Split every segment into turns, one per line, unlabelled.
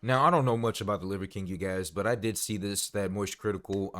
Now, I don't know much about the Liver King, you guys, but I did see this, that Moist Critical,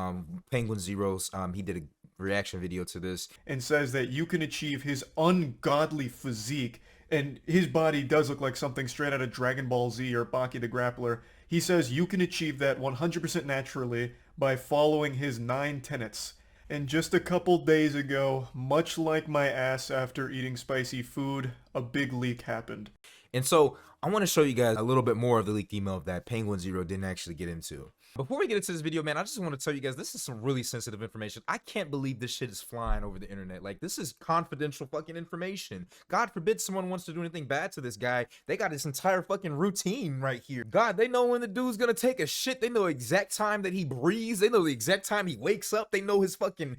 Penguin Zeros, he did a reaction video to this.
And says that you can achieve his ungodly physique, and his body does look like something straight out of Dragon Ball Z or Baki the Grappler. He says you can achieve that 100% naturally by following his 9 tenets. And just a couple days ago, much like my ass after eating spicy food, a big leak happened.
And so I want to show you guys a little bit more of the leaked email that Penguin Zero didn't actually get into. Before we get into this video, man, I just want to tell you guys, this is some really sensitive information. I can't believe this shit is flying over the internet. Like, this is confidential fucking information. God forbid someone wants to do anything bad to this guy. They got this entire fucking routine right here. God, they know when the dude's gonna take a shit. They know the exact time that he breathes. They know the exact time he wakes up. They know his fucking,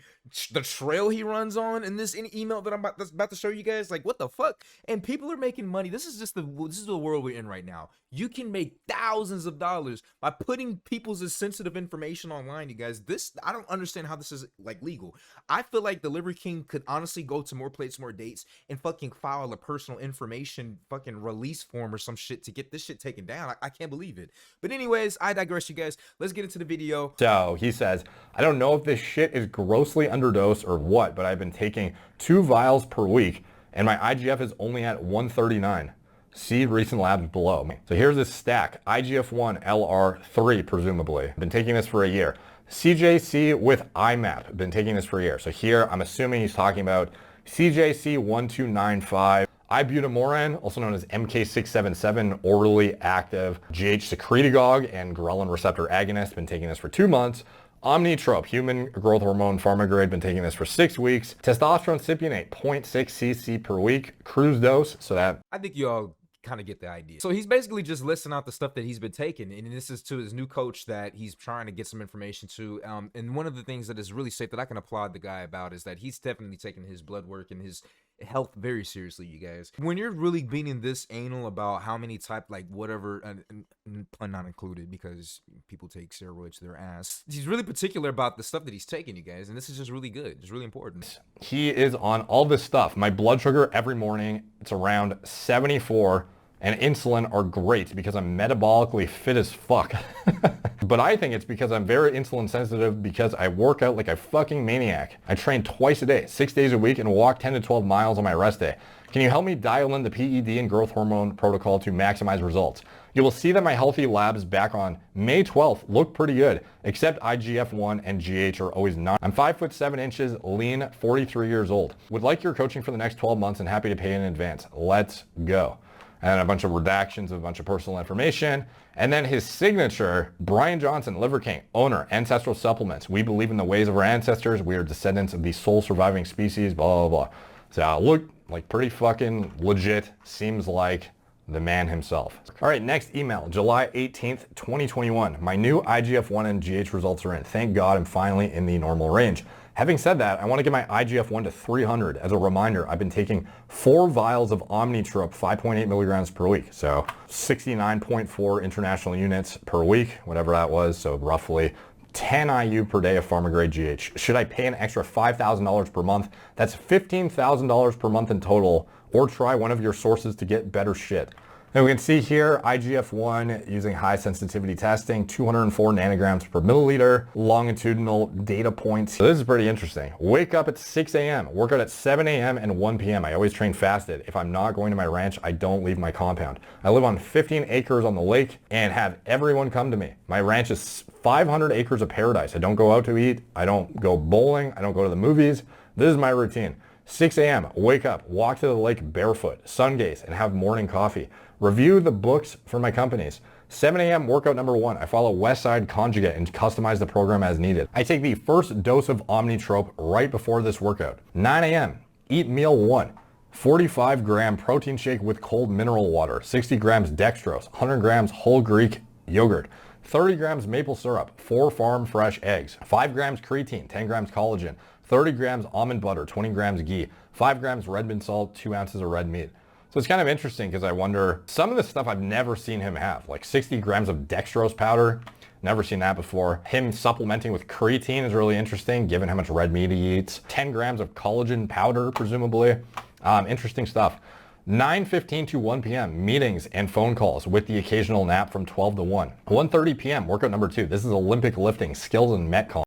the trail he runs on in this email that I'm about to show you guys. Like, what the fuck? And people are making money. This is the world we're in right now. You can make thousands of dollars by putting people's sensitive information online, you guys. This, I don't understand how this is like legal. I feel like the Liver King could honestly go to More Plates, More Dates and fucking file a personal information fucking release form or some shit to get this shit taken down. I can't believe it. But anyways, I digress, you guys. Let's get into the video.
So he says, I don't know if this shit is grossly underdosed or what, but I've been taking 2 vials per week and my IGF is only at 139. See recent labs below. So here's this stack, IGF-1 LR3 presumably. Been taking this for a year. CJC with IMAP, been taking this for a year. So here I'm assuming he's talking about CJC 1295. Ibutamoren, also known as MK677, orally active GH secretagogue and ghrelin receptor agonist, been taking this for 2 months. Omnitrope, human growth hormone pharma grade, been taking this for 6 weeks. Testosterone cypionate, 0.6 cc per week, cruise dose, so that...
I think you all kind of get the idea. So he's basically just listing out the stuff that he's been taking, and this is to his new coach that he's trying to get some information to. And one of the things that is really safe that I can applaud the guy about is that he's definitely taking his blood work and his health very seriously, you guys. When you're really being this anal about how many type, like whatever, and pun not included because people take steroids to their ass, he's really particular about the stuff that he's taking, you guys, and this is just really good. It's really important.
He is on all this stuff. My blood sugar every morning, it's around 74, and insulin are great because I'm metabolically fit as fuck. But I think it's because I'm very insulin sensitive because I work out like a fucking maniac. I train twice a day, 6 days a week, and walk 10 to 12 miles on my rest day. Can you help me dial in the PED and growth hormone protocol to maximize results? You will see that my healthy labs back on May 12th look pretty good, except IGF-1 and GH are always not. I'm 5'7", lean, 43 years old. Would like your coaching for the next 12 months and happy to pay in advance. Let's go. And a bunch of redactions of a bunch of personal information. And then his signature, Brian Johnson, Liver King, owner, Ancestral Supplements. We believe in the ways of our ancestors. We are descendants of the sole surviving species, blah, blah, blah. So look like pretty fucking legit. Seems like the man himself. All right, next email, July 18th, 2021. My new IGF-1 and GH results are in. Thank God I'm finally in the normal range. Having said that, I want to get my IGF-1 to 300. As a reminder, I've been taking 4 vials of Omnitrope, 5.8 milligrams per week. So 69.4 international units per week, whatever that was. So roughly 10 IU per day of pharma grade GH. Should I pay an extra $5,000 per month? That's $15,000 per month in total, or try one of your sources to get better shit. And we can see here, IGF-1 using high sensitivity testing, 204 nanograms per milliliter, longitudinal data points. So this is pretty interesting. Wake up at 6 a.m., work out at 7 a.m. and 1 p.m. I always train fasted. If I'm not going to my ranch, I don't leave my compound. I live on 15 acres on the lake and have everyone come to me. My ranch is 500 acres of paradise. I don't go out to eat. I don't go bowling. I don't go to the movies. This is my routine. 6 a.m., wake up, walk to the lake barefoot, sun gaze, and have morning coffee. Review the books for my companies. 7 a.m. workout number 1. I follow Westside Conjugate and customize the program as needed. I take the first dose of Omnitrope right before this workout. 9 a.m. Eat meal 1. 45 gram protein shake with cold mineral water. 60 grams dextrose. 100 grams whole Greek yogurt. 30 grams maple syrup. 4 farm fresh eggs. 5 grams creatine. 10 grams collagen. 30 grams almond butter. 20 grams ghee. 5 grams red bean salt. 2 ounces of red meat. So it's kind of interesting because I wonder, some of the stuff I've never seen him have, like 60 grams of dextrose powder. Never seen that before. Him supplementing with creatine is really interesting given how much red meat he eats. 10 grams of collagen powder, presumably. Interesting stuff. 9:15 to 1 p.m. meetings and phone calls with the occasional nap from 12 to 1. 1:30 p.m. workout number 2. This is Olympic lifting, skills and metcon.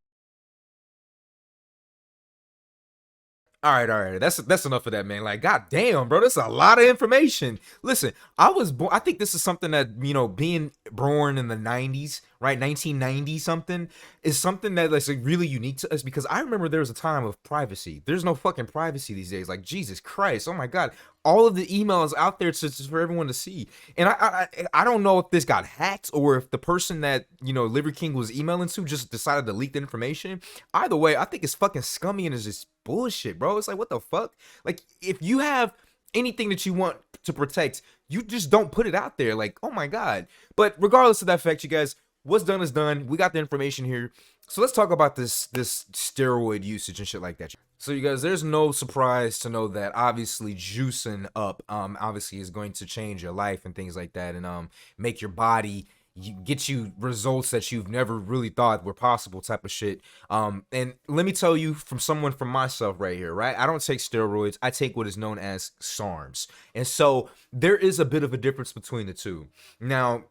All right. That's enough of that, man. Like, god damn, bro, that's a lot of information. Listen, I was born. I think this is something that, you know, being born in the 90s, right, 1990 something, is something that is like really unique to us, because I remember there was a time of privacy. There's no fucking privacy these days. Like, Jesus Christ, oh my god, all of the emails out there just for everyone to see. And I don't know if this got hacked or if the person that, you know, Liver King was emailing to just decided to leak the information. Either way, I think it's fucking scummy and it's just bullshit, bro. It's like, what the fuck? Like, if you have anything that you want to protect, you just don't put it out there. Like, oh my god. But regardless of that fact, you guys, what's done is done. We got the information here. So let's talk about this steroid usage and shit like that. So you guys, there's no surprise to know that obviously juicing up obviously is going to change your life and things like that, and make your body, get you results that you've never really thought were possible, type of shit. And let me tell you from someone from myself right here, right? I don't take steroids. I take what is known as SARMs. And so there is a bit of a difference between the two. Now,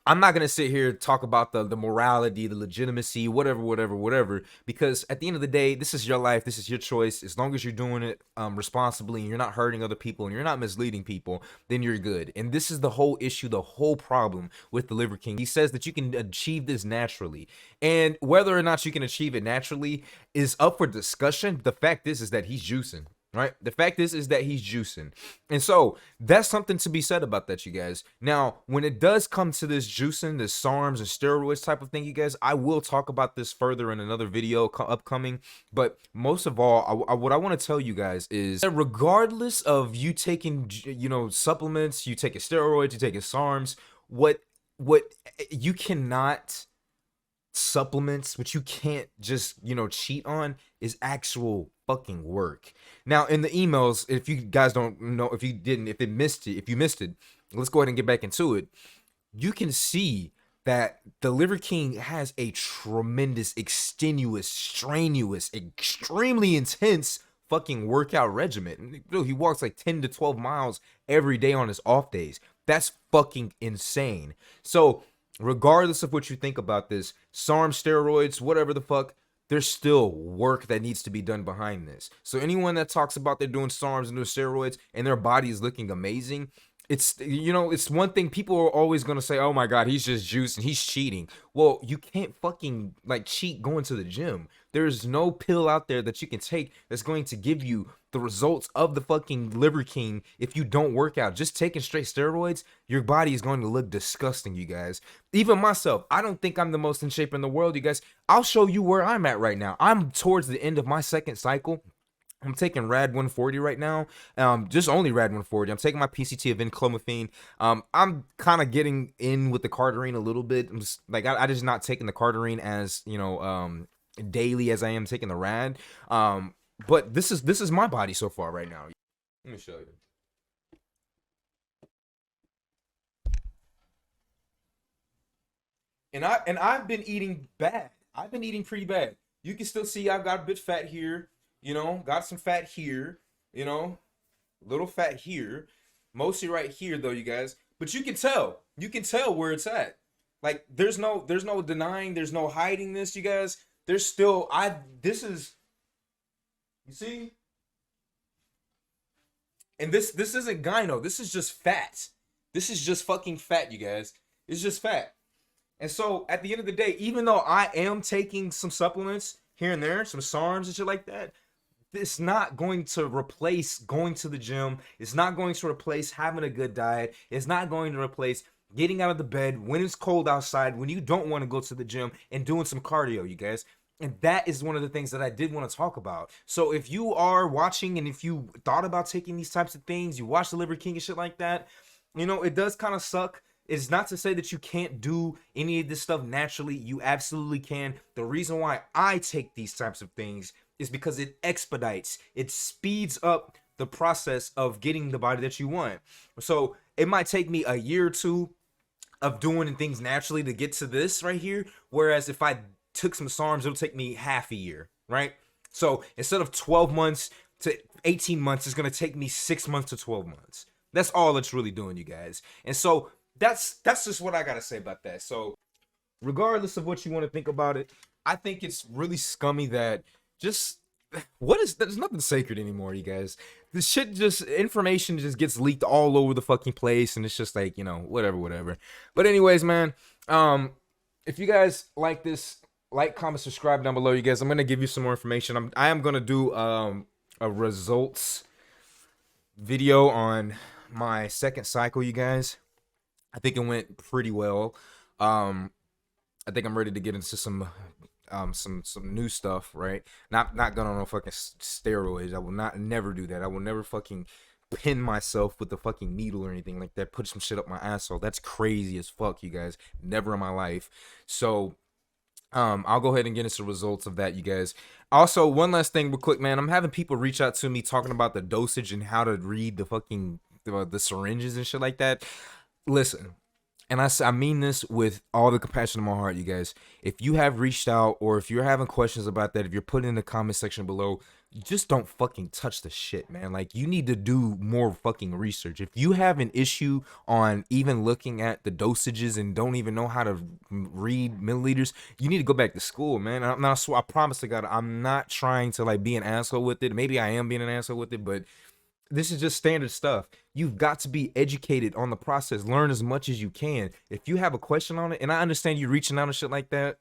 I'm not going to sit here and talk about the morality, the legitimacy, whatever, because at the end of the day, this is your life. This is your choice. As long as you're doing it responsibly and you're not hurting other people and you're not misleading people, then you're good. And this is the whole issue, the whole problem with the Liver King. He says that you can achieve this naturally. And whether or not you can achieve it naturally is up for discussion. The fact is that he's juicing. Right? The fact is that he's juicing. And so that's something to be said about that, you guys. Now, when it does come to this juicing, this SARMs and steroids type of thing, you guys, I will talk about this further in another video upcoming. But most of all, what I want to tell you guys is that regardless of you taking, you know, supplements, you taking steroids, you taking SARMs, what you cannot supplements, which you can't just, you know, cheat on, is actual fucking work. Now, in the emails, if you guys don't know, if you missed it, let's go ahead and get back into it. You can see that the Liver King has a tremendous, extenuous, strenuous, extremely intense fucking workout regimen. Dude, he walks like 10 to 12 miles every day on his off days. That's fucking insane. So regardless of what you think about this, SARM, steroids, whatever the fuck, there's still work that needs to be done behind this. So anyone that talks about they're doing SARMs and doing steroids and their body is looking amazing, it's, you know, it's one thing. People are always going to say, oh my god, he's just juicing, he's cheating. Well, you can't fucking like cheat going to the gym. There's no pill out there that you can take that's going to give you the results of the fucking Liver King if you don't work out. Just taking straight steroids, your body is going to look disgusting, you guys. Even myself, I don't think I'm the most in shape in the world, you guys. I'll show you where I'm at right now. I'm towards the end of my second cycle. I'm taking Rad 140 right now. Just only Rad 140. I'm taking my PCT of enclomiphene. I'm kind of getting in with the cardarine a little bit. I'm just like, I just not taking the cardarine as, you know, daily as I am taking the Rad. But this is my body so far right now. Let me show you. And I've been eating bad. I've been eating pretty bad. You can still see I've got a bit fat here. You know, got some fat here, you know, little fat here, mostly right here though, you guys. But you can tell where it's at. Like there's no denying, there's no hiding this, you guys. There's still, this is, you see? And this isn't gyno, this is just fat. This is just fucking fat, you guys. It's just fat. And so at the end of the day, even though I am taking some supplements here and there, some SARMs and shit like that, it's not going to replace going to the gym. It's not going to replace having a good diet. It's not going to replace getting out of the bed when it's cold outside, when you don't want to go to the gym, and doing some cardio, you guys. And that is one of the things that I did want to talk about. So if you are watching and if you thought about taking these types of things, you watch the Liver King and shit like that, you know, it does kind of suck. It's not to say that you can't do any of this stuff naturally. You absolutely can. The reason why I take these types of things is because it expedites, it speeds up the process of getting the body that you want. So it might take me a year or two of doing things naturally to get to this right here. Whereas if I took some SARMs, it'll take me half a year, right? So instead of 12 months to 18 months is going to take me 6 months to 12 months. That's all it's really doing, you guys. And so that's just what I got to say about that. So regardless of what you want to think about it, I think it's really scummy that just there's nothing sacred anymore, you guys. This shit just information just gets leaked all over the fucking place, and it's just like, you know, whatever. But anyways, man, if you guys like this, like, comment, subscribe down below, you guys. I'm gonna give you some more information. I am gonna do a results video on my second cycle, you guys. I think it went pretty well. I think I'm ready to get into some new stuff, right? Not going on no fucking steroids. I will never do that. I will never fucking pin myself with a fucking needle or anything like that. Put some shit up my asshole. That's crazy as fuck, you guys. Never in my life. So I'll go ahead and get into the results of that, you guys. Also, one last thing real quick, man. I'm having people reach out to me talking about the dosage and how to read the fucking the syringes and shit like that. Listen, and I mean this with all the compassion in my heart, you guys. If you have reached out, or if you're having questions about that, if you're putting in the comment section below, just don't fucking touch the shit, man. Like, you need to do more fucking research. If you have an issue on even looking at the dosages and don't even know how to read milliliters, you need to go back to school, man. I promise to God, I'm not trying to like be an asshole with it. Maybe I am being an asshole with it, but this is just standard stuff. You've got to be educated on the process. Learn as much as you can. If you have a question on it, and I understand you reaching out and shit like that,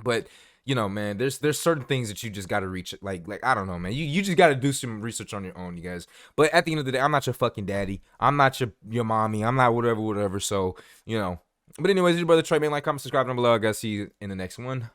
but you know, man, there's certain things that you just got to reach. Like I don't know, man. You just got to do some research on your own, you guys. But at the end of the day, I'm not your fucking daddy. I'm not your mommy. I'm not whatever. So, you know. But anyways, your brother Trey, man. Like, comment, subscribe down below. I gotta see you in the next one.